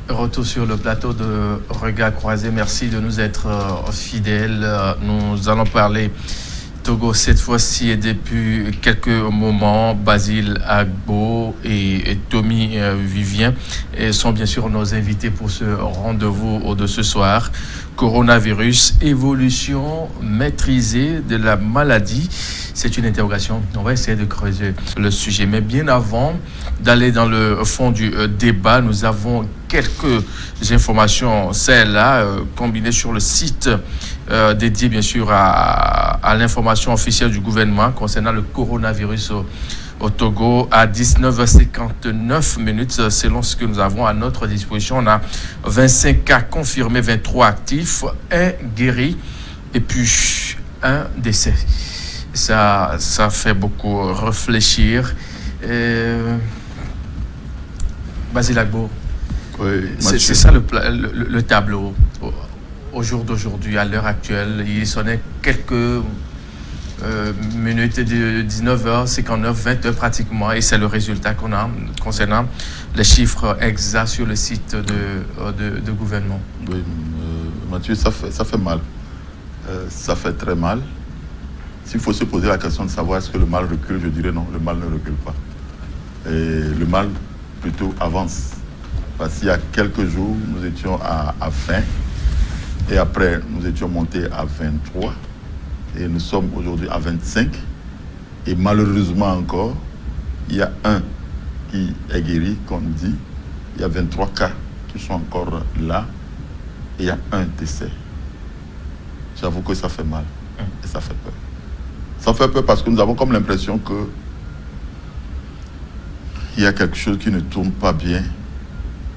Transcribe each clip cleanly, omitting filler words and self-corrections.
Retour sur le plateau de Regard Croisé. Merci de nous être fidèles. Nous allons parler Togo cette fois-ci et depuis quelques moments. Basile Agbo et Tommy Vivien sont bien sûr nos invités pour ce rendez-vous de ce soir. Coronavirus, évolution maîtrisée de la maladie. C'est une interrogation. On va essayer de creuser le sujet. Mais bien avant d'aller dans le fond du débat, nous avons quelques informations, celles-là, combinées sur le site dédié bien sûr à l'information officielle du gouvernement concernant le coronavirus au Togo. À 19h59, selon ce que nous avons à notre disposition, on a 25 cas confirmés, 23 actifs, 1 guéri et puis 1 décès. Ça fait beaucoup réfléchir. Basile Agbo, oui, c'est ça le tableau. Au jour d'aujourd'hui, à l'heure actuelle, il sonnait quelques minutes de 19h59, 20h pratiquement, et c'est le résultat qu'on a concernant les chiffres exacts sur le site de gouvernement. Oui, Mathieu, ça fait mal. Ça fait très mal. S'il faut se poser la question de savoir est-ce que le mal recule, je dirais non, le mal ne recule pas. Et le mal plutôt avance. Parce qu'il y a quelques jours, nous étions à 20, et après, nous étions montés à 23, et nous sommes aujourd'hui à 25. Et malheureusement encore, il y a un qui est guéri, comme dit. Il y a 23 cas qui sont encore là, et il y a un décès. J'avoue que ça fait mal, et ça fait peur. Ça fait peur parce que nous avons comme l'impression que il y a quelque chose qui ne tourne pas bien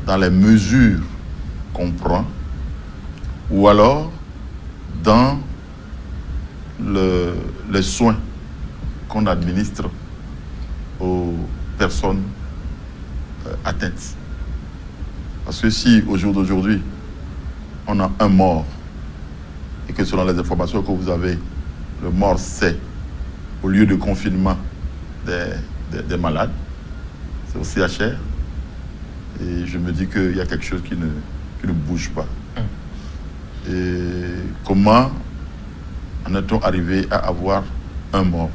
dans les mesures qu'on prend ou alors dans les soins qu'on administre aux personnes atteintes. Parce que si au jour d'aujourd'hui, on a un mort et que selon les informations que vous avez, le mort c'est au lieu de confinement des malades, c'est au CHR. Et je me dis qu'il y a quelque chose qui ne bouge pas. Et comment en est-on arrivé à avoir un mort?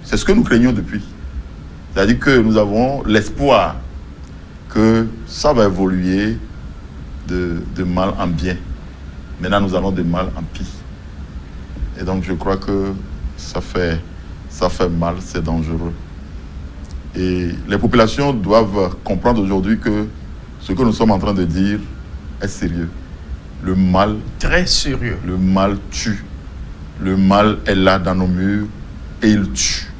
C'est ce que nous craignons depuis. C'est-à-dire que nous avons l'espoir que ça va évoluer de mal en bien. Maintenant, nous allons de mal en pire. Et donc, je crois que ça fait mal, c'est dangereux. Et les populations doivent comprendre aujourd'hui que ce que nous sommes en train de dire est sérieux. Le mal... Très sérieux. Le mal tue. Le mal est là dans nos murs et il tue.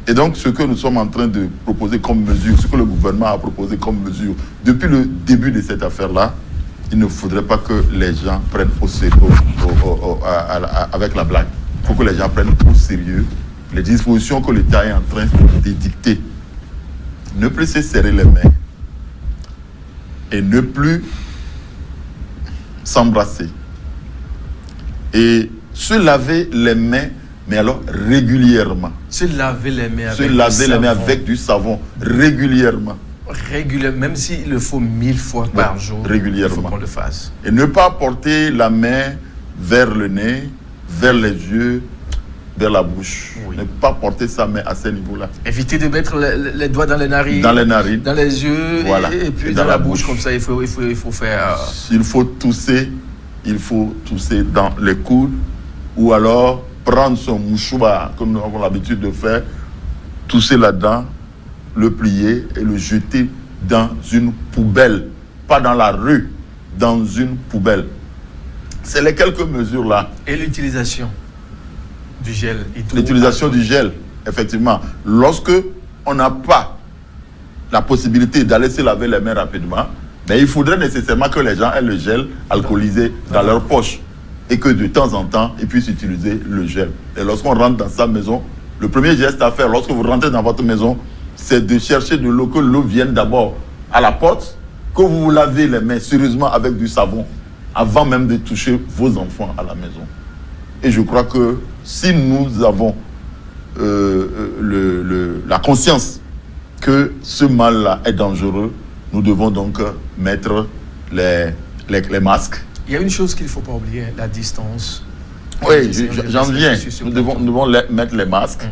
Et donc, ce que nous sommes en train de proposer comme mesure, ce que le gouvernement a proposé comme mesure, depuis le début de cette affaire-là, il ne faudrait pas que les gens prennent au sérieux, avec la blague. Il faut que les gens prennent au sérieux les dispositions que l'État est en train de dicter. Ne plus se serrer les mains et ne plus s'embrasser. Et se laver les mains, mais alors régulièrement. Se laver les mains avec du savon régulièrement. Même s'il le faut 1000 fois par jour, régulièrement. Il faut qu'on le fasse. Et ne pas porter la main vers le nez, vers les yeux, vers la bouche. Oui. Ne pas porter sa main à ce niveau-là. Éviter de mettre les doigts dans les narines. Dans les narines. Dans les yeux, voilà. et puis dans la bouche. Comme ça, il faut faire... S'il faut tousser dans les coudes, ou alors prendre son mouchoir, comme nous avons l'habitude de faire, tousser là-dedans, le plier et le jeter dans une poubelle. Pas dans la rue, dans une poubelle. C'est les quelques mesures-là. Et l'utilisation du gel. L'utilisation du gel, effectivement. Lorsque on n'a pas la possibilité d'aller se laver les mains rapidement, mais il faudrait nécessairement que les gens aient le gel alcoolisé dans leur poche et que de temps en temps, ils puissent utiliser le gel. Et lorsqu'on rentre dans sa maison, le premier geste à faire lorsque vous rentrez dans votre maison, c'est de chercher de l'eau, que l'eau vienne d'abord à la porte, que vous vous lavez les mains sérieusement avec du savon avant même de toucher vos enfants à la maison. Et je crois que si nous avons la conscience que ce mal-là est dangereux, nous devons donc mettre les masques. Il y a une chose qu'il ne faut pas oublier, la distance. Oui, j'en viens. Nous devons mettre les masques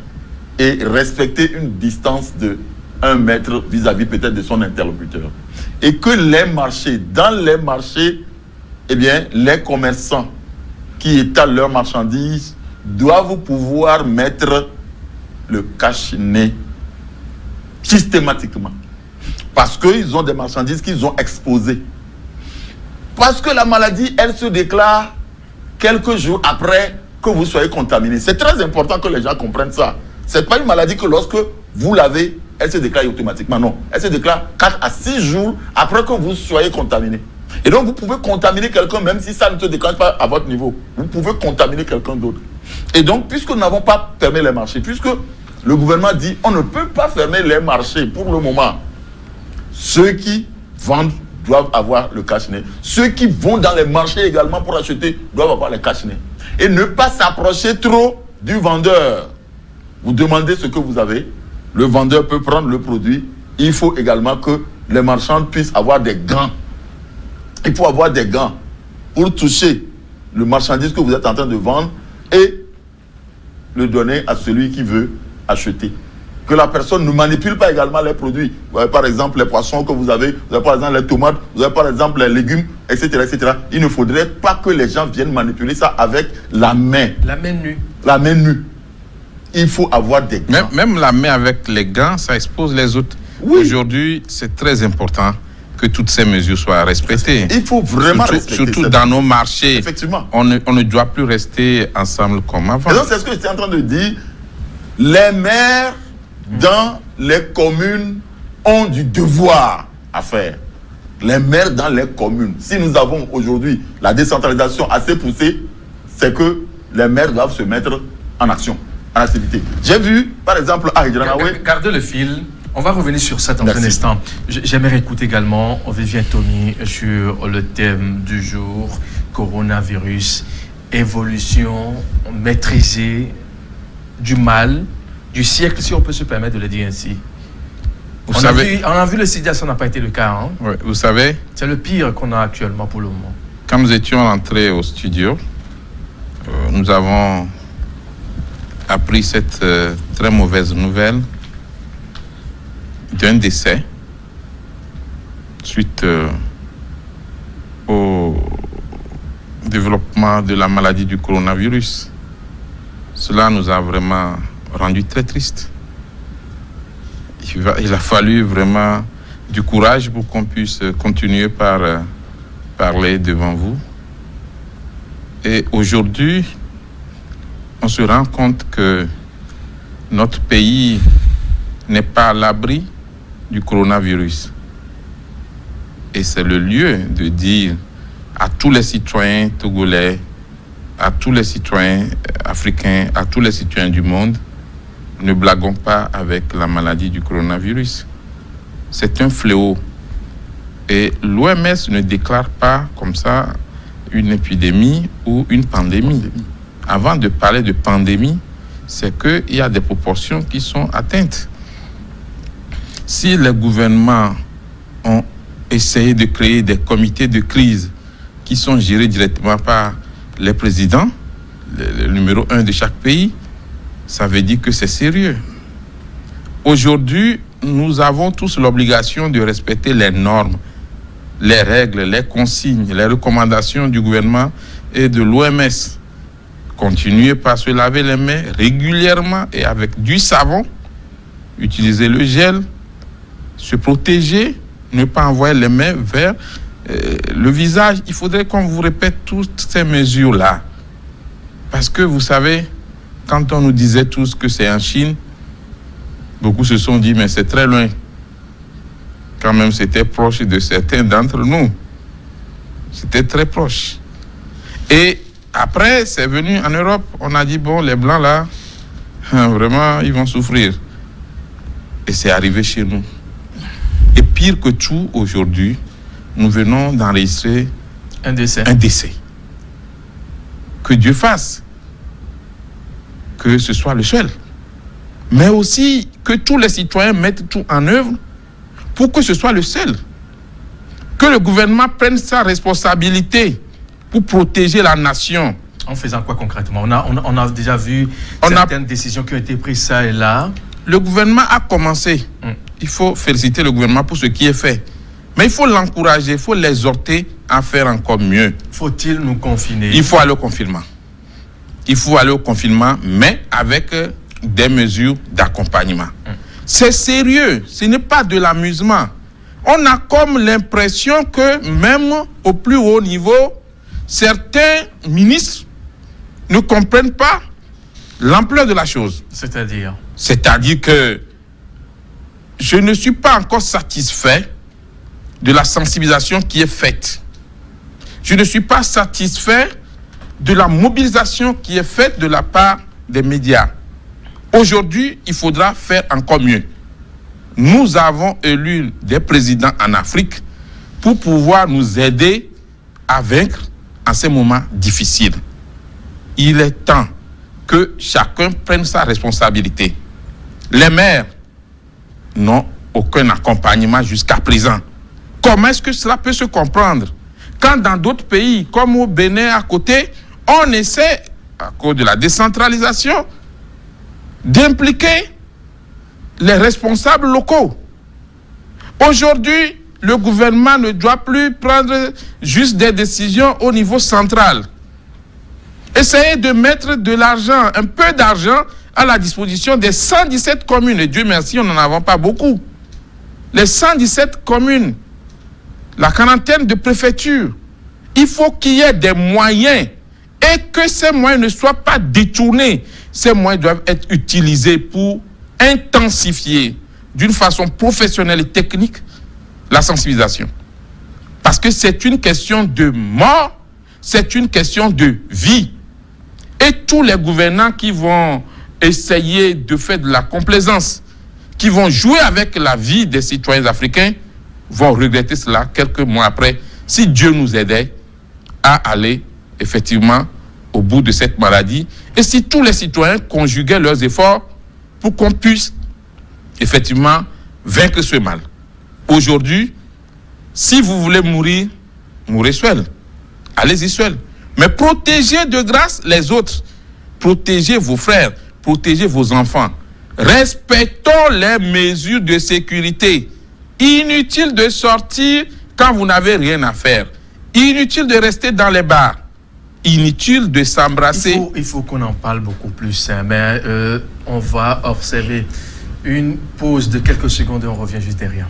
et respecter une distance de 1 mètre vis-à-vis peut-être de son interlocuteur. Et que dans les marchés, eh bien, les commerçants qui étalent leurs marchandises doivent pouvoir mettre le cache-nez systématiquement. Parce qu'ils ont des marchandises qu'ils ont exposées. Parce que la maladie, elle se déclare quelques jours après que vous soyez contaminé. C'est très important que les gens comprennent ça. Ce n'est pas une maladie que lorsque vous l'avez, elle se déclare automatiquement. Non, elle se déclare 4 à 6 jours après que vous soyez contaminé. Et donc, vous pouvez contaminer quelqu'un, même si ça ne se déclenche pas à votre niveau. Vous pouvez contaminer quelqu'un d'autre. Et donc, puisque nous n'avons pas fermé les marchés, puisque le gouvernement dit on ne peut pas fermer les marchés pour le moment, ceux qui vendent doivent avoir le cache-nez. Ceux qui vont dans les marchés également pour acheter doivent avoir le cache-nez. Et ne pas s'approcher trop du vendeur. Vous demandez ce que vous avez. Le vendeur peut prendre le produit. Il faut également que les marchands puissent avoir des gants. Il faut avoir des gants pour toucher le marchandise que vous êtes en train de vendre et le donner à celui qui veut acheter. Que la personne ne manipule pas également les produits. Vous avez par exemple les poissons que vous avez par exemple les tomates, vous avez par exemple les légumes, etc., etc. Il ne faudrait pas que les gens viennent manipuler ça avec la main. La main nue. La main nue. Il faut avoir des gants. Même la main avec les gants, ça expose les autres. Oui. Aujourd'hui, c'est très important que toutes ces mesures soient respectées. Il faut vraiment respecter. Surtout dans nos marchés. Effectivement. On ne doit plus rester ensemble comme avant. Et donc, c'est ce que j'étais en train de dire. Les maires dans les communes ont du devoir à faire. Les maires dans les communes. Si nous avons aujourd'hui la décentralisation assez poussée, c'est que les maires doivent se mettre en action, en activité. J'ai vu, par exemple, à Hidjanaoué... Gardez le fil. On va revenir sur ça dans un instant. J'aimerais écouter également Vivien Tomi sur le thème du jour, coronavirus, évolution maîtrisée du mal, du siècle, si on peut se permettre de le dire ainsi. On a vu le sida, ça n'a pas été le cas. Hein? Oui, vous savez, c'est le pire qu'on a actuellement pour le moment. Quand nous étions entrés au studio, nous avons appris cette très mauvaise nouvelle d'un décès suite au développement de la maladie du coronavirus. Cela nous a vraiment rendu très tristes. Il a fallu vraiment du courage pour qu'on puisse continuer par parler devant vous. Et aujourd'hui, on se rend compte que notre pays n'est pas à l'abri du coronavirus. Et c'est le lieu de dire à tous les citoyens togolais, à tous les citoyens africains, à tous les citoyens du monde, ne blaguons pas avec la maladie du coronavirus. C'est un fléau. Et l'OMS ne déclare pas comme ça une épidémie ou une pandémie. Avant de parler de pandémie, c'est qu'il y a des proportions qui sont atteintes. Si les gouvernements ont essayé de créer des comités de crise qui sont gérés directement par les présidents, le numéro 1 de chaque pays, ça veut dire que c'est sérieux. Aujourd'hui, nous avons tous l'obligation de respecter les normes, les règles, les consignes, les recommandations du gouvernement et de l'OMS. Continuez par se laver les mains régulièrement et avec du savon, utiliser le gel, se protéger, ne pas envoyer les mains vers le visage. Il faudrait qu'on vous répète toutes ces mesures-là. Parce que vous savez, quand on nous disait tous que c'est en Chine, beaucoup se sont dit, mais c'est très loin. Quand même, c'était proche de certains d'entre nous. C'était très proche. Et après, c'est venu en Europe, on a dit, bon, les Blancs là, vraiment, ils vont souffrir. Et c'est arrivé chez nous. Et pire que tout, aujourd'hui, nous venons d'enregistrer un décès. Que Dieu fasse que ce soit le seul. Mais aussi que tous les citoyens mettent tout en œuvre pour que ce soit le seul. que le gouvernement prenne sa responsabilité pour protéger la nation. En faisant quoi concrètement? On a déjà vu certaines décisions qui ont été prises ça et là. Le gouvernement a commencé. Il faut féliciter le gouvernement pour ce qui est fait. Mais il faut l'encourager, il faut l'exhorter à faire encore mieux. Faut-il nous confiner? Il faut aller au confinement. Il faut aller au confinement, mais avec des mesures d'accompagnement. C'est sérieux, ce n'est pas de l'amusement. On a comme l'impression que même au plus haut niveau, certains ministres ne comprennent pas l'ampleur de la chose. C'est-à-dire? C'est-à-dire que je ne suis pas encore satisfait de la sensibilisation qui est faite. Je ne suis pas satisfait de la mobilisation qui est faite de la part des médias. Aujourd'hui, il faudra faire encore mieux. Nous avons élu des présidents en Afrique pour pouvoir nous aider à vaincre en ces moments difficiles. Il est temps que chacun prenne sa responsabilité. Les maires n'ont aucun accompagnement jusqu'à présent. Comment est-ce que cela peut se comprendre? Quand dans d'autres pays, comme au Bénin à côté, on essaie, à cause de la décentralisation, d'impliquer les responsables locaux. Aujourd'hui, le gouvernement ne doit plus prendre juste des décisions au niveau central. Essayez de mettre de l'argent, un peu d'argent, à la disposition des 117 communes. Et Dieu merci, nous n'en avons pas beaucoup. Les 117 communes, la quarantaine de préfectures, il faut qu'il y ait des moyens et que ces moyens ne soient pas détournés. Ces moyens doivent être utilisés pour intensifier d'une façon professionnelle et technique la sensibilisation. Parce que c'est une question de mort, c'est une question de vie. Et tous les gouvernants qui vont essayer de faire de la complaisance, qui vont jouer avec la vie des citoyens africains, vont regretter cela quelques mois après, si Dieu nous aidait à aller effectivement au bout de cette maladie, et si tous les citoyens conjuguaient leurs efforts pour qu'on puisse effectivement vaincre ce mal. Aujourd'hui, si vous voulez mourir, mourrez seul. Allez-y seul. Mais protégez de grâce les autres. Protégez vos frères, protégez vos enfants. Respectons les mesures de sécurité. Inutile de sortir quand vous n'avez rien à faire. Inutile de rester dans les bars. Inutile de s'embrasser. Il faut qu'on en parle beaucoup plus. Hein, mais on va observer une pause de quelques secondes et on revient juste derrière.